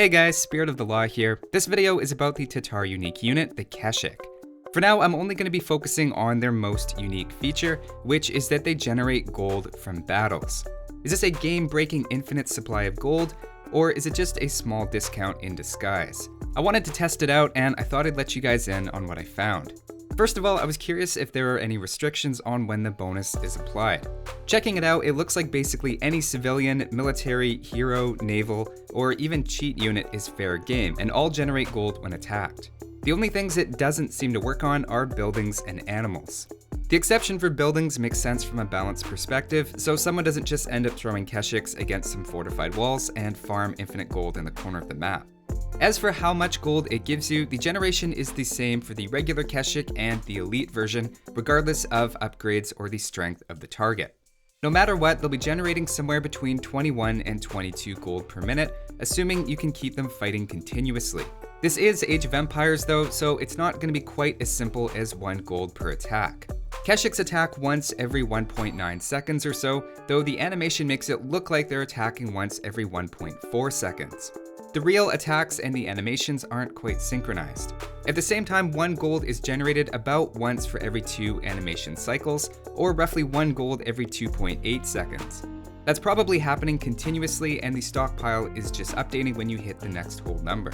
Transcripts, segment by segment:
Hey guys, Spirit of the Law here. This video is about the Tatar unique unit, the Keshik. For now, I'm only going to be focusing on their most unique feature, which is that they generate gold from battles. Is this a game-breaking infinite supply of gold, or is it just a small discount in disguise? I wanted to test it out, and I thought I'd let you guys in on what I found. First of all, I was curious if there are any restrictions on when the bonus is applied. Checking it out, it looks like basically any civilian, military, hero, naval, or even cheat unit is fair game, and all generate gold when attacked. The only things it doesn't seem to work on are buildings and animals. The exception for buildings makes sense from a balance perspective, so someone doesn't just end up throwing Keshiks against some fortified walls and farm infinite gold in the corner of the map. As for how much gold it gives you, the generation is the same for the regular Keshik and the elite version, regardless of upgrades or the strength of the target. No matter what, they'll be generating somewhere between 21 and 22 gold per minute, assuming you can keep them fighting continuously. This is Age of Empires though, so it's not going to be quite as simple as 1 gold per attack. Keshiks attack once every 1.9 seconds or so, though the animation makes it look like they're attacking once every 1.4 seconds. The real attacks and the animations aren't quite synchronized. At the same time, 1 gold is generated about once for every 2 animation cycles, or roughly 1 gold every 2.8 seconds. That's probably happening continuously, and the stockpile is just updating when you hit the next whole number.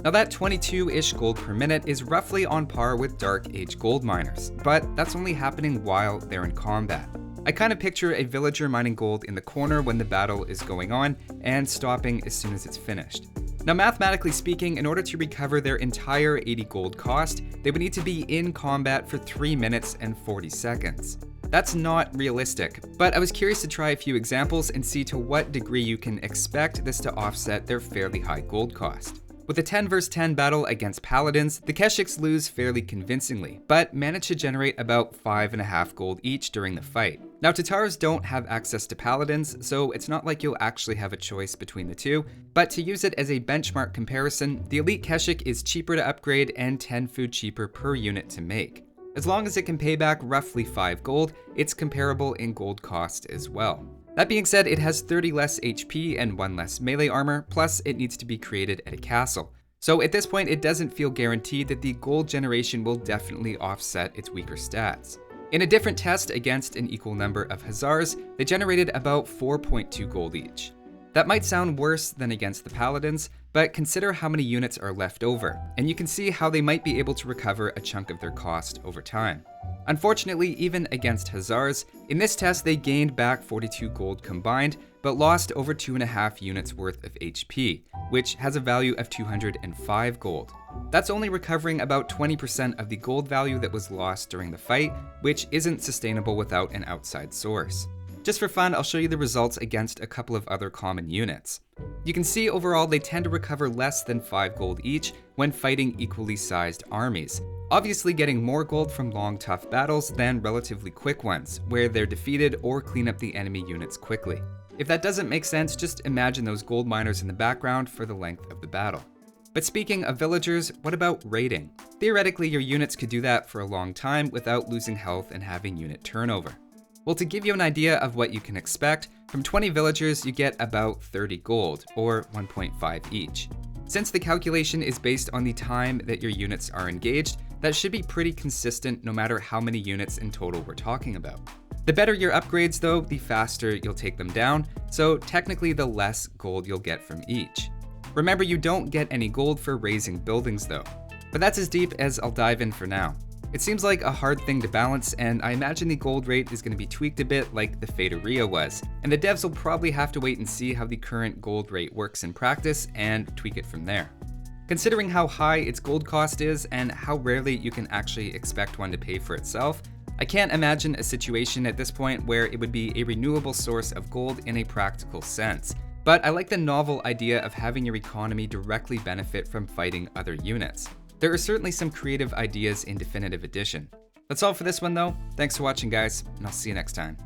Now that 22-ish gold per minute is roughly on par with Dark Age gold miners, but that's only happening while they're in combat. I kind of picture a villager mining gold in the corner when the battle is going on and stopping as soon as it's finished. Now mathematically speaking, in order to recover their entire 80 gold cost, they would need to be in combat for 3 minutes and 40 seconds. That's not realistic, but I was curious to try a few examples and see to what degree you can expect this to offset their fairly high gold cost. With a 10 vs 10 battle against Paladins, the Keshiks lose fairly convincingly, but manage to generate about 5.5 gold each during the fight. Now Tatars don't have access to Paladins, so it's not like you'll actually have a choice between the two, but to use it as a benchmark comparison, the elite Keshik is cheaper to upgrade and 10 food cheaper per unit to make. As long as it can pay back roughly 5 gold, it's comparable in gold cost as well. That being said, it has 30 less HP and 1 less melee armor, plus it needs to be created at a castle. So at this point, it doesn't feel guaranteed that the gold generation will definitely offset its weaker stats. In a different test against an equal number of Hussars, they generated about 4.2 gold each. That might sound worse than against the Paladins, but consider how many units are left over, and you can see how they might be able to recover a chunk of their cost over time. Unfortunately, even against Hussars, in this test they gained back 42 gold combined, but lost over 2.5 units worth of HP, which has a value of 205 gold. That's only recovering about 20% of the gold value that was lost during the fight, which isn't sustainable without an outside source. Just for fun, I'll show you the results against a couple of other common units. You can see overall they tend to recover less than 5 gold each when fighting equally sized armies, obviously getting more gold from long tough battles than relatively quick ones, where they're defeated or clean up the enemy units quickly. If that doesn't make sense, just imagine those gold miners in the background for the length of the battle. But speaking of villagers, what about raiding? Theoretically, your units could do that for a long time without losing health and having unit turnover. Well, to give you an idea of what you can expect, from 20 villagers you get about 30 gold, or 1.5 each. Since the calculation is based on the time that your units are engaged, that should be pretty consistent no matter how many units in total we're talking about. The better your upgrades though, the faster you'll take them down, so technically the less gold you'll get from each. Remember, you don't get any gold for raising buildings though, but that's as deep as I'll dive in for now. It seems like a hard thing to balance, and I imagine the gold rate is going to be tweaked a bit like the Fedoria was, and the devs will probably have to wait and see how the current gold rate works in practice and tweak it from there. Considering how high its gold cost is and how rarely you can actually expect one to pay for itself, I can't imagine a situation at this point where it would be a renewable source of gold in a practical sense. But I like the novel idea of having your economy directly benefit from fighting other units. There are certainly some creative ideas in Definitive Edition. That's all for this one though. Thanks for watching guys, and I'll see you next time.